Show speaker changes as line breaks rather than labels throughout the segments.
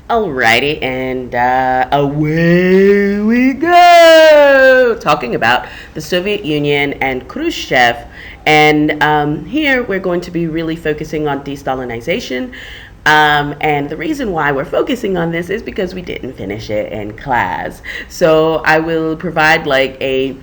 Alrighty, and away we go! Talking about the Soviet Union and Khrushchev. And here we're going to be really focusing on deStalinization. And the reason why we're focusing on this is because we didn't finish it in class. So I will provide like a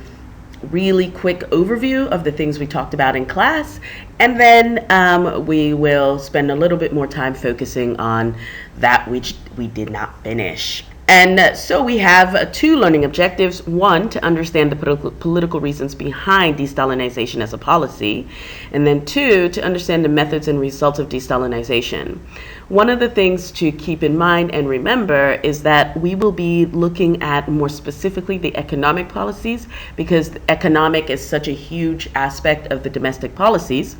really quick overview of the things we talked about in class, and then we will spend a little bit more time focusing on that which we did not finish. And so we have two learning objectives. One, to understand the political reasons behind deStalinization as a policy. And then two, to understand the methods and results of deStalinization. One of the things to keep in mind and remember is that we will be looking at more specifically the economic policies, because economic is such a huge aspect of the domestic policies.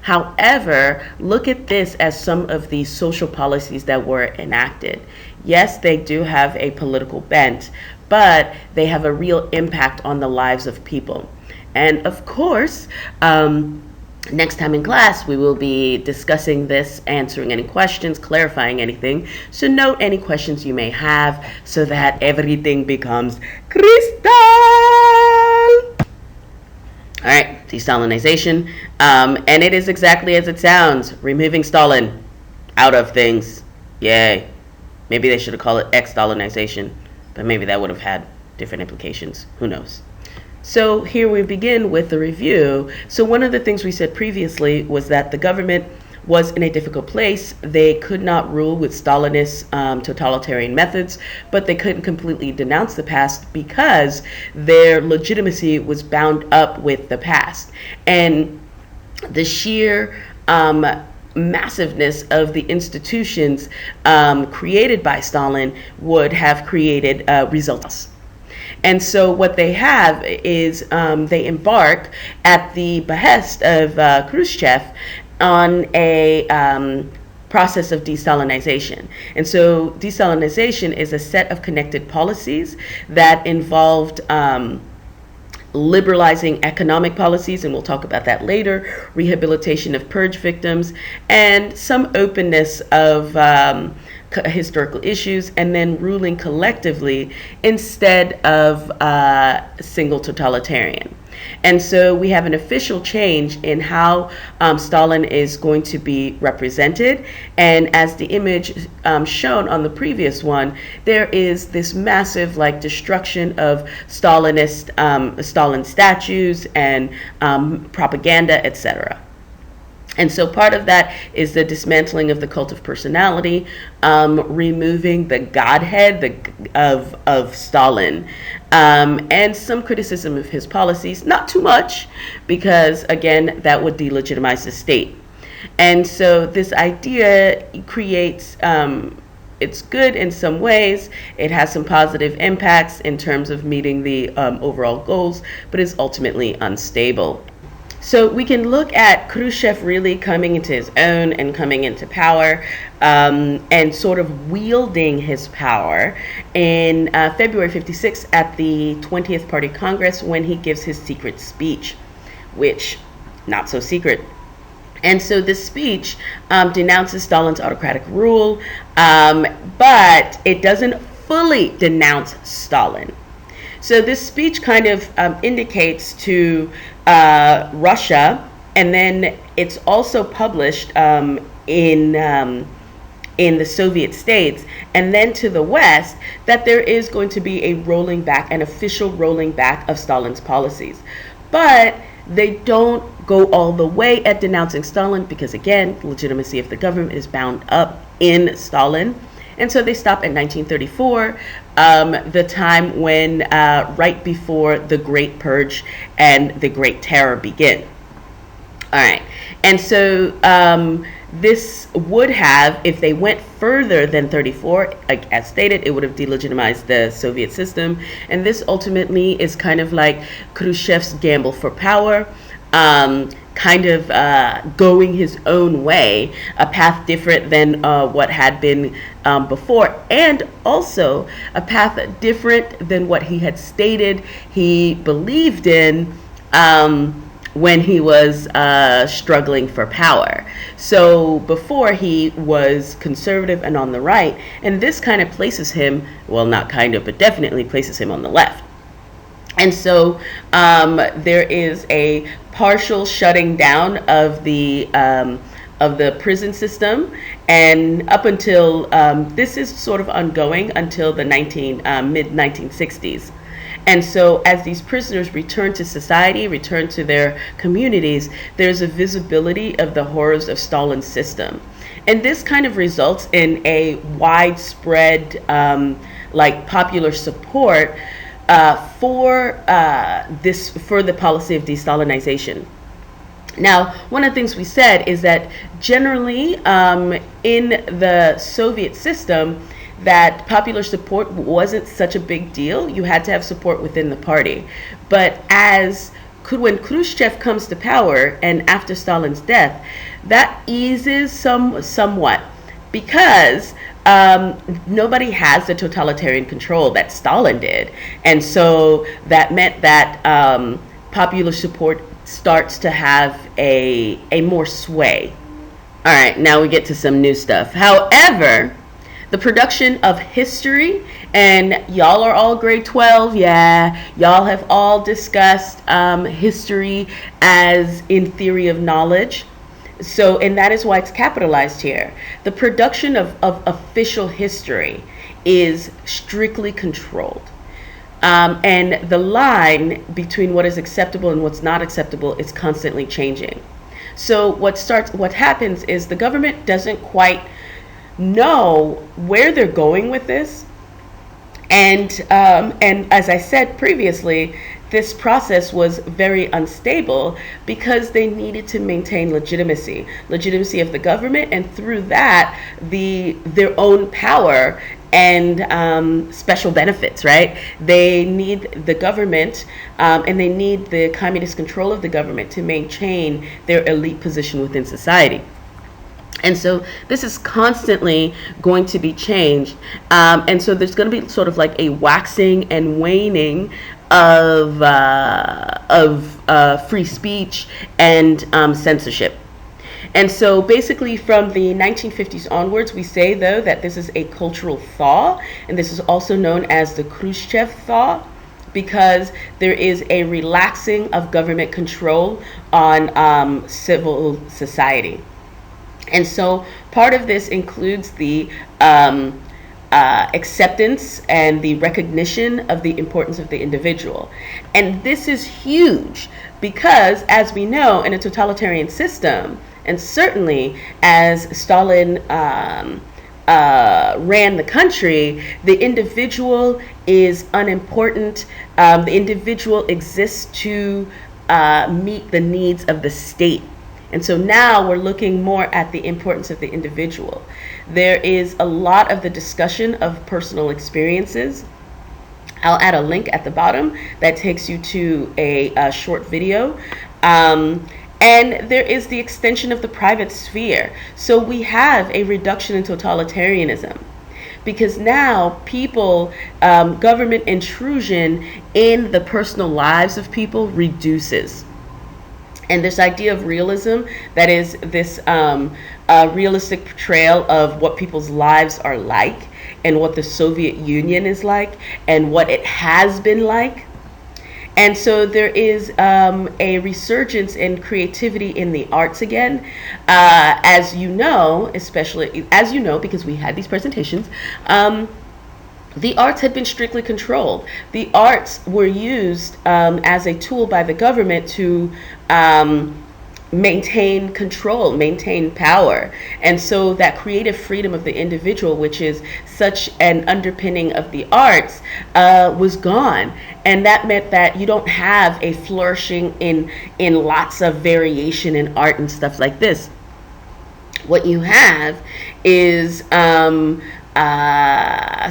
However, look at this as some of the social policies that were enacted. Yes, they do have a political bent, but they have a real impact on the lives of people. And of course, next time in class, we will be discussing this, answering any questions, clarifying anything. So note any questions you may have so that everything becomes crystal. All right, deStalinization. And it is exactly as it sounds, removing Stalin out of things. Yay. Maybe they should have called it ex-Stalinization, but maybe that would have had different implications. Who knows? So here we begin with the review. So one of the things we said previously was that the government was in a difficult place. They could not rule with Stalinist totalitarian methods, but they couldn't completely denounce the past because their legitimacy was bound up with the past. And the sheer massiveness of the institutions created by Stalin would have created results. And so what they have is they embark at the behest of Khrushchev on a process of deStalinization. And so deStalinization is a set of connected policies that involved liberalizing economic policies, and we'll talk about that later, rehabilitation of purge victims, and some openness of historical issues, and then ruling collectively instead of single totalitarian. And so we have an official change in how Stalin is going to be represented. And as the image shown on the previous one, there is this massive like destruction of Stalinist Stalin statues and propaganda, etc. And so part of that is the dismantling of the cult of personality, removing the godhead of Stalin, and some criticism of his policies, not too much, because again, that would delegitimize the state. And so this idea creates, it's good in some ways, it has some positive impacts in terms of meeting the overall goals, but is ultimately unstable. So we can look at Khrushchev really coming into his own and coming into power, and sort of wielding his power in February 56 at the 20th Party Congress, when he gives his secret speech, which, not so secret. And so this speech denounces Stalin's autocratic rule, but it doesn't fully denounce Stalin. So this speech kind of indicates to Russia, and then it's also published in the Soviet states, and then to the West, that there is going to be a rolling back, an official rolling back of Stalin's policies. But they don't go all the way at denouncing Stalin because, again, the legitimacy of the government is bound up in Stalin. And so they stop at 1934, the time when, right before the Great Purge and the Great Terror begin. All right. And so this would have, if they went further than 34, like as stated, it would have delegitimized the Soviet system. And this ultimately is kind of like Khrushchev's gamble for power, kind of going his own way, a path different than what had been before, and also a path different than what he had stated he believed in when he was struggling for power. So before, he was conservative and on the right, and this kind of places him, well, not kind of, but definitely places him on the left. And so there is a partial shutting down of the prison system, and up until this is sort of ongoing until the mid 1960s. And so as these prisoners return to society, return to their communities, there's a visibility of the horrors of Stalin's system. And this kind of results in a widespread popular support for the policy of deStalinization. Now, one of the things we said is that generally in the Soviet system, that popular support wasn't such a big deal. You had to have support within the party. But when Khrushchev comes to power and after Stalin's death, that eases somewhat, because nobody has the totalitarian control that Stalin did. And so that meant that popular support starts to have a more sway. All right, now we get to some new stuff. However, the production of history, and y'all are all grade 12, yeah, y'all have all discussed history as in theory of knowledge. So, and that is why it's capitalized here. The production of official history is strictly controlled. And the line between what is acceptable and what's not acceptable is constantly changing. So what happens is the government doesn't quite know where they're going with this. And as I said previously, this process was very unstable because they needed to maintain legitimacy of the government, and through that, their own power and special benefits, right? They need the government and they need the communist control of the government to maintain their elite position within society. And so this is constantly going to be changed. And so there's going to be sort of like a waxing and waning of free speech and censorship. And so basically from the 1950s onwards, we say, though, that this is a cultural thaw, and this is also known as the Khrushchev thaw, because there is a relaxing of government control on civil society. And so part of this includes the acceptance and the recognition of the importance of the individual. And this is huge because, as we know, in a totalitarian system, and certainly as Stalin ran the country, the individual is unimportant. The individual exists to meet the needs of the state. And so now we're looking more at the importance of the individual. There is a lot of the discussion of personal experiences. I'll add a link at the bottom that takes you to a short video. And there is the extension of the private sphere. So we have a reduction in totalitarianism, because now people, government intrusion in the personal lives of people reduces. And this idea of realism, that is this realistic portrayal of what people's lives are like and what the Soviet Union is like and what it has been like. And so there is a resurgence in creativity in the arts again. As you know, especially, as you know, because we had these presentations, the arts had been strictly controlled. The arts were used as a tool by the government to maintain control, maintain power. And so that creative freedom of the individual, which is such an underpinning of the arts, was gone. And that meant that you don't have a flourishing in lots of variation in art and stuff like this. What you have is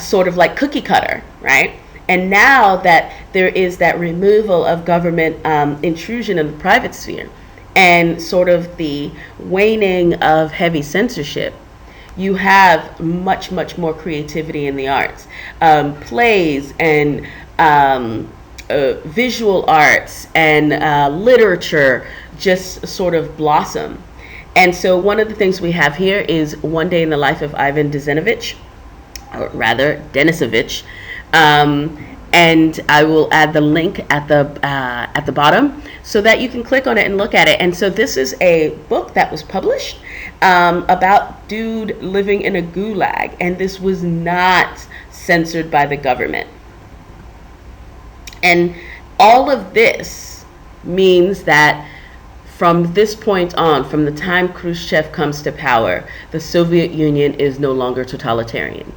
sort of like cookie cutter, right? And now that there is that removal of government intrusion in the private sphere and sort of the waning of heavy censorship, you have much, much more creativity in the arts. Plays and visual arts and literature just sort of blossom. And so one of the things we have here is One Day in the Life of Ivan Denisovich, or rather Denisovich. And I will add the link at the bottom so that you can click on it and look at it. And so this is a book that was published about dude living in a gulag, and this was not censored by the government. And all of this means that from this point on, from the time Khrushchev comes to power, the Soviet Union is no longer totalitarian.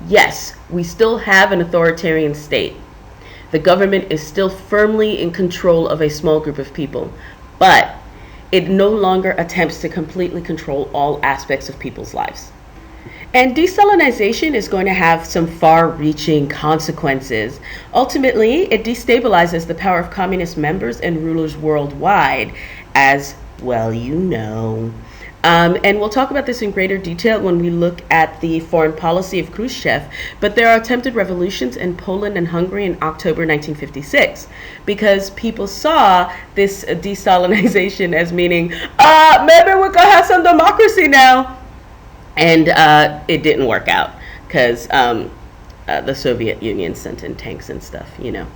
Yes, we still have an authoritarian state. The government is still firmly in control of a small group of people, but it no longer attempts to completely control all aspects of people's lives. And deStalinization is going to have some far-reaching consequences. Ultimately, it destabilizes the power of communist members and rulers worldwide, as well you know. And we'll talk about this in greater detail when we look at the foreign policy of Khrushchev. But there are attempted revolutions in Poland and Hungary in October 1956, because people saw this deStalinization as meaning, maybe we can have some democracy now. And it didn't work out, because the Soviet Union sent in tanks and stuff, you know.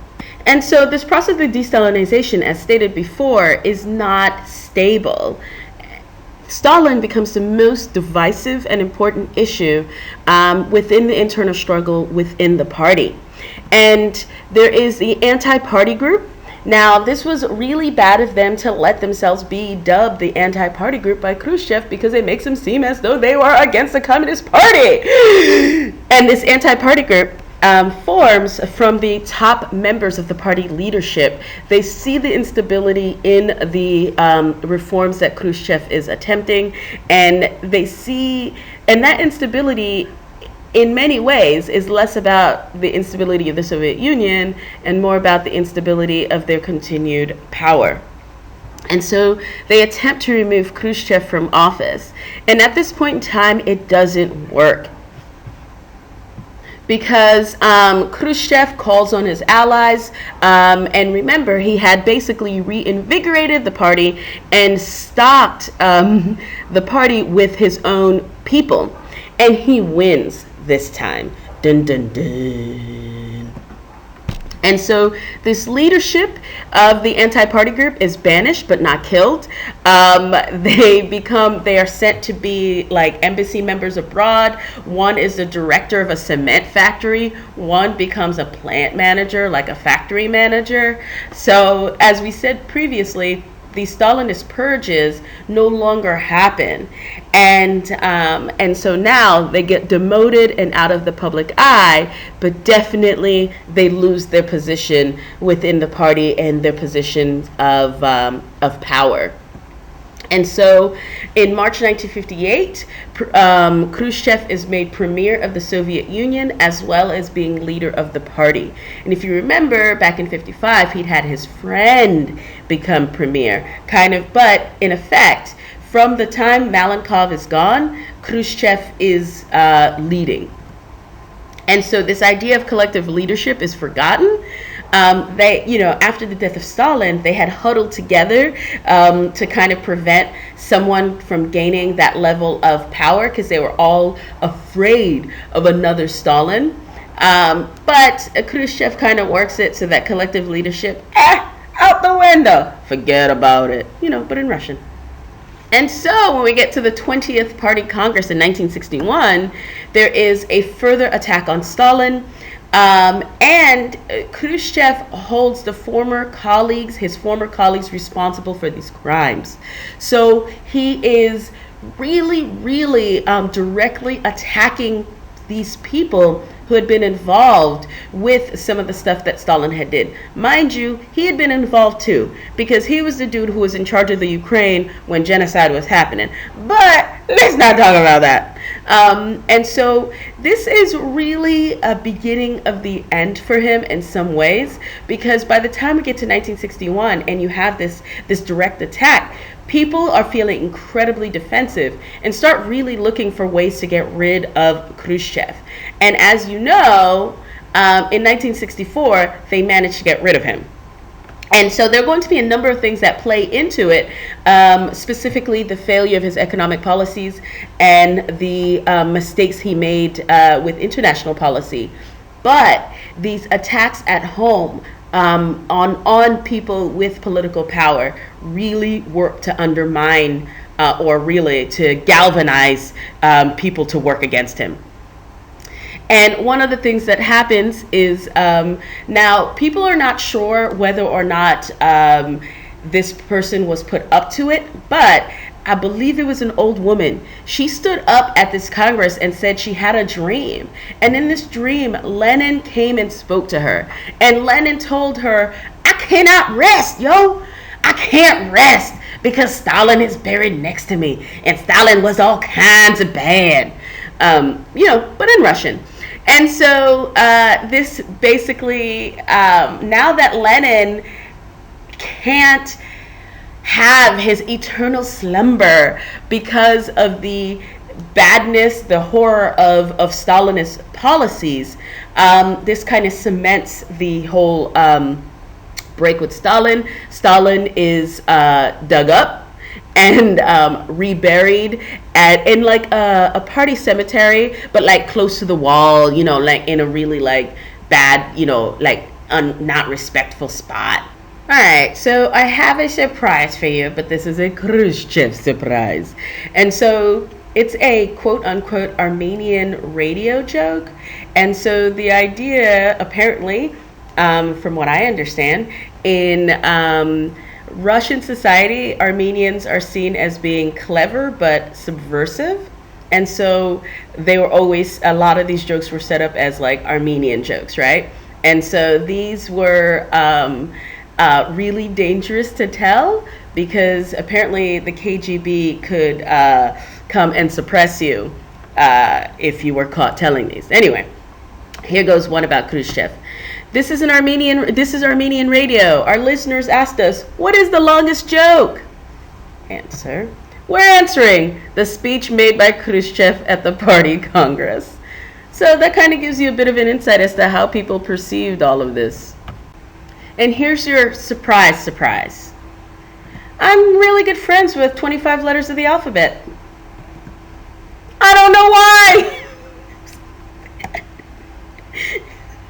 And so this process of deStalinization, as stated before, is not stable. Stalin becomes the most divisive and important issue within the internal struggle within the party. And there is the AntiParty Group. Now, this was really bad of them to let themselves be dubbed the AntiParty Group by Khrushchev, because it makes them seem as though they were against the Communist Party. And this AntiParty Group forms from the top members of the party leadership. They see the instability in the reforms that Khrushchev is attempting, and they see, and that instability in many ways is less about the instability of the Soviet Union and more about the instability of their continued power. And so they attempt to remove Khrushchev from office. And at this point in time, it doesn't work, because Khrushchev calls on his allies, and remember, he had basically reinvigorated the party and stocked the party with his own people, and he wins this time. Dun, dun, dun. And so this leadership of the AntiParty Group is banished but not killed. They are sent to be like embassy members abroad. One is the director of a cement factory. One becomes a plant manager, like a factory manager. So as we said previously, the Stalinist purges no longer happen, and so now they get demoted and out of the public eye, but definitely they lose their position within the party and their position of power. And so in March 1958, Khrushchev is made premier of the Soviet Union, as well as being leader of the party. And if you remember, back in 55, he'd had his friend become premier, kind of, but in effect, from the time Malenkov is gone, Khrushchev is leading. And so this idea of collective leadership is forgotten. After the death of Stalin, they had huddled together to kind of prevent someone from gaining that level of power, because they were all afraid of another Stalin. But Khrushchev kind of works it so that collective leadership, out the window, forget about it, but in Russian. And so when we get to the 20th Party Congress in 1961, there is a further attack on Stalin. And Khrushchev holds his former colleagues responsible for these crimes. So he is really, really directly attacking these people who had been involved with some of the stuff that Stalin had did. Mind you, he had been involved too, because he was the dude who was in charge of the Ukraine when genocide was happening. But let's not talk about that. And so this is really a beginning of the end for him in some ways, because by the time we get to 1961 and you have this direct attack, people are feeling incredibly defensive and start really looking for ways to get rid of Khrushchev. And as you know, in 1964, they managed to get rid of him. And so there are going to be a number of things that play into it, specifically the failure of his economic policies and the mistakes he made with international policy. But these attacks at home on people with political power really work to undermine or really to galvanize people to work against him. And one of the things that happens is now people are not sure whether or not this person was put up to it, but I believe it was an old woman. She stood up at this Congress and said she had a dream. And in this dream, Lenin came and spoke to her. And Lenin told her, I cannot rest, yo. I can't rest because Stalin is buried next to me. And Stalin was all kinds of bad. But in Russian. And so this basically, now that Lenin can't have his eternal slumber because of the badness, the horror of Stalinist policies, this kind of cements the whole break with Stalin. Stalin is dug up and reburied in like a party cemetery, but like close to the wall, like in a really like bad, not respectful spot. All right, so I have a surprise for you, but this is a Khrushchev surprise. And so it's a quote unquote Armenian radio joke. And so the idea, apparently, from what I understand, in Russian society, Armenians are seen as being clever but subversive. And so they were always, a lot of these jokes were set up as like Armenian jokes, right? And so these were really dangerous to tell because apparently the KGB could come and suppress you if you were caught telling these. Anyway, here goes one about Khrushchev. This is Armenian radio. Our listeners asked us, what is the longest joke? Answer. We're answering the speech made by Khrushchev at the party congress. So that kind of gives you a bit of an insight as to how people perceived all of this. And here's your surprise. I'm really good friends with 25 letters of the alphabet. I don't know why.